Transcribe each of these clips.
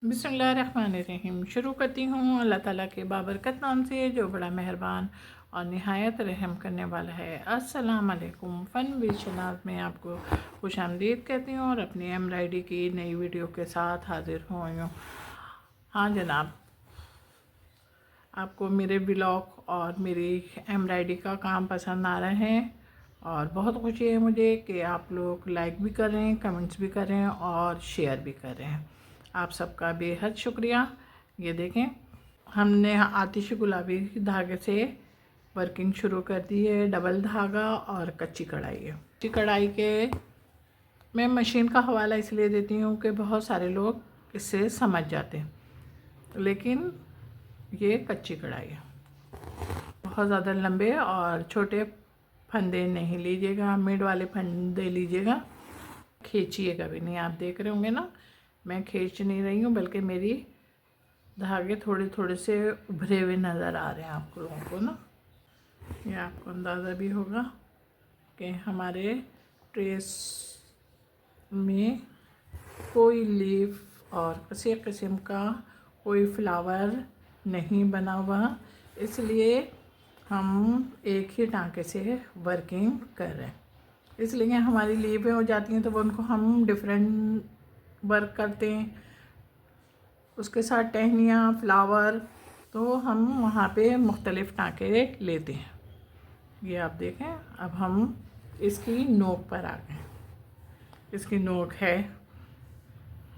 बिस्मिल्लाहिर्रहमानिर्रहीम। शुरू करती हूँ अल्लाह ताला के बाबरकत नाम से जो बड़ा मेहरबान और नहायत रहम करने वाला है। अस्सलाम वालेकुम। फ़न विद शनाज़ में आपको खुश आमदीद कहती हूँ और अपनी एम्ब्रॉयडरी की नई वीडियो के साथ हाजिर हुई हूँ। हाँ जनाब, आपको मेरे ब्लॉग और मेरी एम्ब्रॉयडरी का काम पसंद आ रहे हैं और बहुत खुशी है मुझे कि आप लोग लाइक भी कर रहे हैं, कमेंट्स भी कर रहे हैं और शेयर भी कर रहे हैं। आप सबका बेहद शुक्रिया। ये देखें, हमने आतिश गुलाबी धागे से वर्किंग शुरू कर दी है। डबल धागा और कच्ची कढ़ाई है। कच्ची कढ़ाई के मैं मशीन का हवाला इसलिए देती हूँ कि बहुत सारे लोग इससे समझ जाते हैं, लेकिन ये कच्ची कढ़ाई है। बहुत ज़्यादा लंबे और छोटे फंदे नहीं लीजिएगा, मिड वाले फंदे लीजिएगा। खींचिएगा भी नहीं। आप देख रहे होंगे ना, मैं खींच नहीं रही हूँ, बल्कि मेरी धागे थोड़े थोड़े से उभरे हुए नज़र आ रहे हैं आप लोगों को ना। ये आपको अंदाज़ा भी होगा कि हमारे ट्रेस में कोई लीफ और किसी किस्म का कोई फ्लावर नहीं बना हुआ, इसलिए हम एक ही टाँके से वर्किंग कर रहे हैं। इसलिए हमारी लीवें हो जाती हैं तो उनको हम डिफरेंट वर्क करते हैं, उसके साथ टहनियाँ, फ्लावर, तो हम वहाँ पे मुख्तलिफ़ टाँके लेते हैं। ये आप देखें, अब हम इसकी नोक पर आ गए। इसकी नोक है,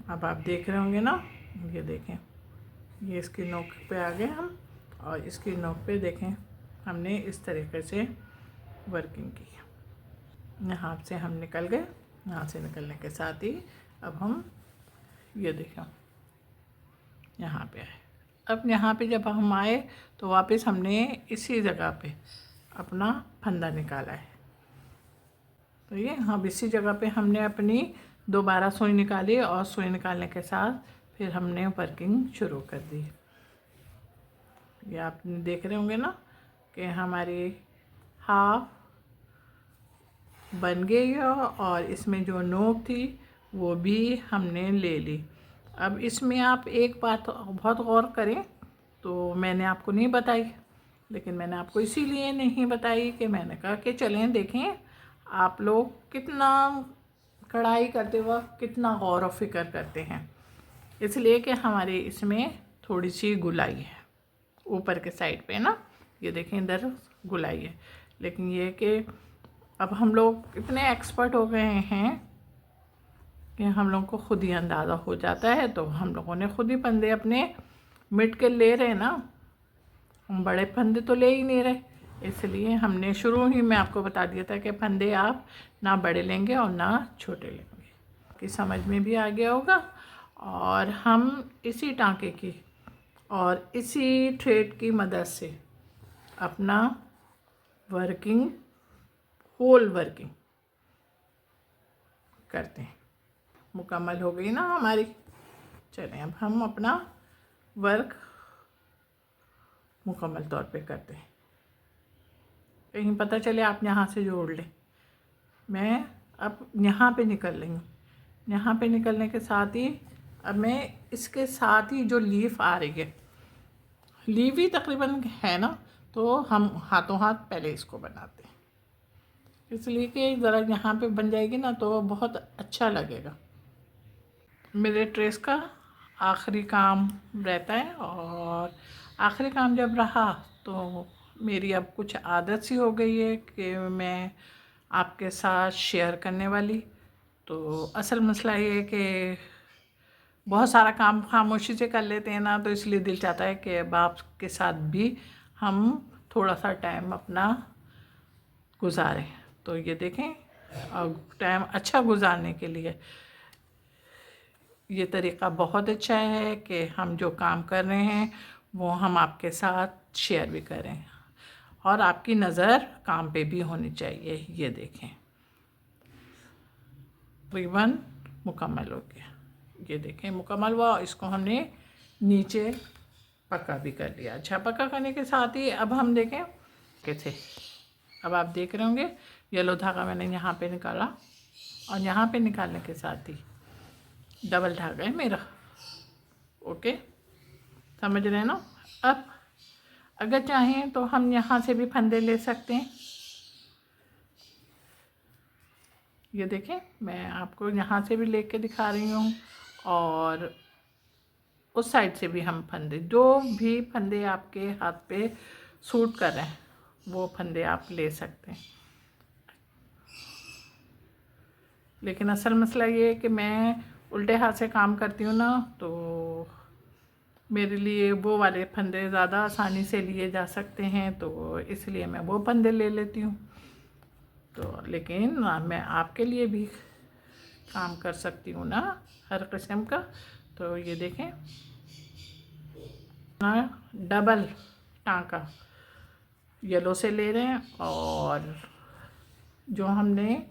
अब आप देख रहे होंगे ना, ये देखें, ये इसकी नोक पे आ गए हम। और इसकी नोक पे देखें, हमने इस तरीके से वर्किंग की। यहाँ से हम निकल गए। यहाँ से निकलने के साथ ही अब हम ये देखें यहाँ पे आए। अब यहाँ पे जब हम आए तो वापस हमने इसी जगह पे अपना फंदा निकाला है। तो ये हम इसी जगह पे हमने अपनी दोबारा सुई निकाली और सुई निकालने के साथ फिर हमने वर्किंग शुरू कर दी। ये आप देख रहे होंगे ना कि हमारी हाफ बन गई है और इसमें जो नोक थी वो भी हमने ले ली। अब इसमें आप एक बात बहुत गौर करें, तो मैंने आपको नहीं बताई, लेकिन मैंने आपको इसीलिए नहीं बताई कि मैंने कहा कि चलें देखें आप लोग कितना कढ़ाई करते वक्त कितना गौर व फिक्र करते हैं। इसलिए कि हमारे इसमें थोड़ी सी गुलाई है ऊपर के साइड पे ना, ये देखें इधर गुलाई है। लेकिन ये कि अब हम लोग इतने एक्सपर्ट हो गए हैं कि हम लोगों को खुद ही अंदाज़ा हो जाता है, तो हम लोगों ने खुद ही फंदे अपने मिट के ले रहे ना, हम बड़े फंदे तो ले ही नहीं रहे। इसलिए हमने शुरू ही में आपको बता दिया था कि फंदे आप ना बड़े लेंगे और ना छोटे लेंगे, कि समझ में भी आ गया होगा। और हम इसी टाँके की और इसी थ्रेड की मदद से अपना वर्किंग, होल वर्किंग करते हैं। मुकम्मल हो गई ना हमारी। चलें अब हम अपना वर्क मुकम्मल तौर पे करते हैं। कहीं पता चले आप यहाँ से जोड़ लें। मैं अब यहाँ पे निकल रही हूँ। यहाँ पे निकलने के साथ ही अब मैं इसके साथ ही जो लीफ आ रही है, लीफ ही तकरीबन है ना, तो हम हाथों हाथ पहले इसको बनाते हैं, इसलिए कि ज़रा यहाँ पे बन जाएगी ना तो बहुत अच्छा लगेगा। मेरे ट्रेस का आखिरी काम रहता है और आखिरी काम जब रहा तो मेरी अब कुछ आदत सी हो गई है कि मैं आपके साथ शेयर करने वाली। तो असल मसला ये है कि बहुत सारा काम खामोशी से कर लेते हैं ना, तो इसलिए दिल चाहता है कि अब आपके साथ भी हम थोड़ा सा टाइम अपना गुजारें। तो ये देखें, टाइम अच्छा गुजारने के लिए ये तरीक़ा बहुत अच्छा है कि हम जो काम कर रहे हैं वो हम आपके साथ शेयर भी करें और आपकी नज़र काम पे भी होनी चाहिए। ये देखें तकरीबन मुकम्मल हो गया। ये देखें मुकम्मल हुआ। इसको हमने नीचे पक्का भी कर लिया। अच्छा, पक्का करने के साथ ही अब हम देखें कैसे, अब आप देख रहे होंगे येलो धागा मैंने यहाँ पे निकाला और यहाँ पे निकालने के साथ ही डबल धागा है मेरा, ओके, समझ रहे हैं ना। अब अगर चाहें तो हम यहाँ से भी फंदे ले सकते हैं। ये देखें, मैं आपको यहाँ से भी लेके दिखा रही हूँ, और उस साइड से भी हम फंदे, जो भी फंदे आपके हाथ पे सूट कर रहे हैं वो फंदे आप ले सकते हैं। लेकिन असल मसला ये है कि मैं उल्टे हाथ से काम करती हूँ ना, तो मेरे लिए वो वाले फंदे ज़्यादा आसानी से लिए जा सकते हैं, तो इसलिए मैं वो फंदे ले लेती हूँ। तो लेकिन मैं आपके लिए भी काम कर सकती हूँ ना हर किस्म का। तो ये देखें, डबल टाँका येलो से ले रहे हैं, और जो हमने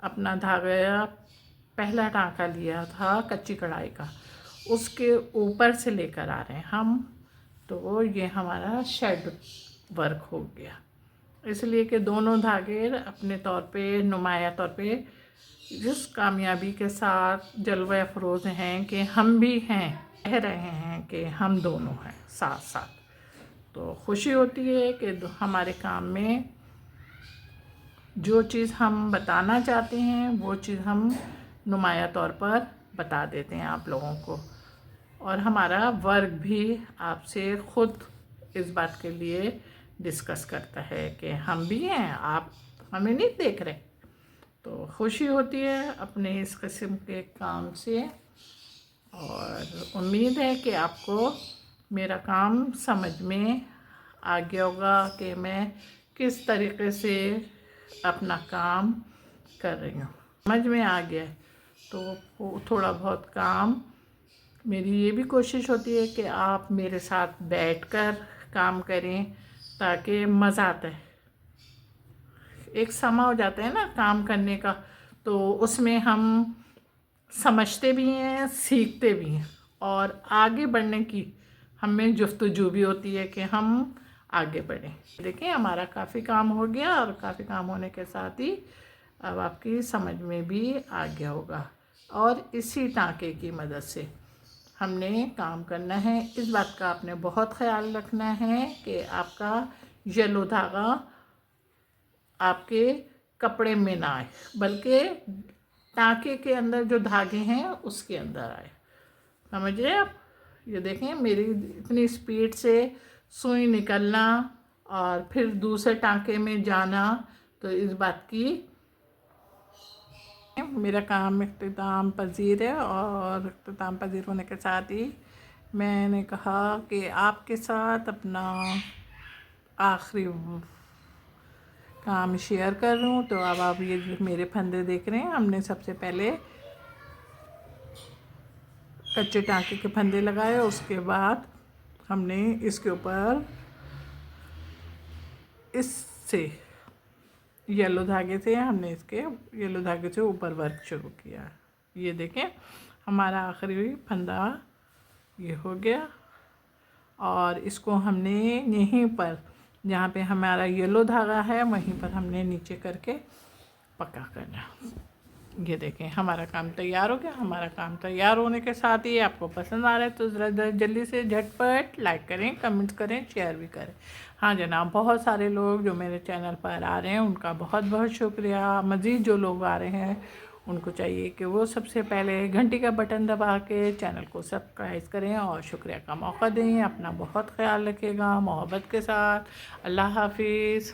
अपना धागा पहला टाँका लिया था कच्ची कढ़ाई का, उसके ऊपर से लेकर आ रहे हैं हम। तो ये हमारा शेड वर्क हो गया, इसलिए कि दोनों धागे अपने तौर पे नुमाया तौर पे जिस कामयाबी के साथ जलवा अफरोज़ हैं कि हम भी हैं, कह रहे हैं कि हम दोनों हैं साथ साथ। तो खुशी होती है कि हमारे काम में जो चीज़ हम बताना चाहते हैं वो चीज़ हम नुमाया तौर पर बता देते हैं आप लोगों को, और हमारा वर्क भी आपसे ख़ुद इस बात के लिए डिस्कस करता है कि हम भी हैं, आप हमें नहीं देख रहे। तो खुशी होती है अपने इस किस्म के काम से, और उम्मीद है कि आपको मेरा काम समझ में आ गया होगा कि मैं किस तरीके से अपना काम कर रही हूँ। समझ में आ गया है तो थोड़ा बहुत काम, मेरी ये भी कोशिश होती है कि आप मेरे साथ बैठकर काम करें ताकि मज़ा आता है। एक समा हो जाता है ना काम करने का, तो उसमें हम समझते भी हैं, सीखते भी हैं, और आगे बढ़ने की हमें जुफ्तजू भी होती है कि हम आगे बढ़ें। देखिए हमारा काफ़ी काम हो गया, और काफ़ी काम होने के साथ ही अब आपकी समझ में भी आ गया होगा। और इसी टाँके की मदद से हमने काम करना है। इस बात का आपने बहुत ख्याल रखना है कि आपका येलो धागा आपके कपड़े में ना आए, बल्कि टाँके के अंदर जो धागे हैं उसके अंदर आए। समझ रहे आप। ये देखें मेरी इतनी स्पीड से सुई निकलना और फिर दूसरे टाँके में जाना, तो इस बात की मेरा काम इख्तिताम पजीर है। और इख्तिताम पजीर होने के साथ ही मैंने कहा कि आपके साथ अपना आखिरी काम शेयर कर लूँ। तो अब आप ये जो मेरे फंदे देख रहे हैं, हमने सबसे पहले कच्चे टाँके के फंदे लगाए, उसके बाद हमने इसके ऊपर इससे येलो धागे से हमने इसके येलो धागे से ऊपर वर्क शुरू किया। ये देखें हमारा आखिरी फंदा ये हो गया, और इसको हमने यहीं पर जहाँ पे हमारा येलो धागा है वहीं पर हमने नीचे करके पक्का करना। ये देखें हमारा काम तैयार हो गया। हमारा काम तैयार होने के साथ ही आपको पसंद आ रहा है तो ज़रा जल्दी से झटपट लाइक करें, कमेंट्स करें, शेयर भी करें। हाँ जनाब, बहुत सारे लोग जो मेरे चैनल पर आ रहे हैं उनका बहुत बहुत शुक्रिया। मज़ीद जो लोग आ रहे हैं उनको चाहिए कि वो सबसे पहले घंटी का बटन दबा के चैनल को सब्सक्राइब करें और शुक्रिया का मौका दें। अपना बहुत ख्याल रखिएगा मोहब्बत के साथ। अल्लाह हाफिज़।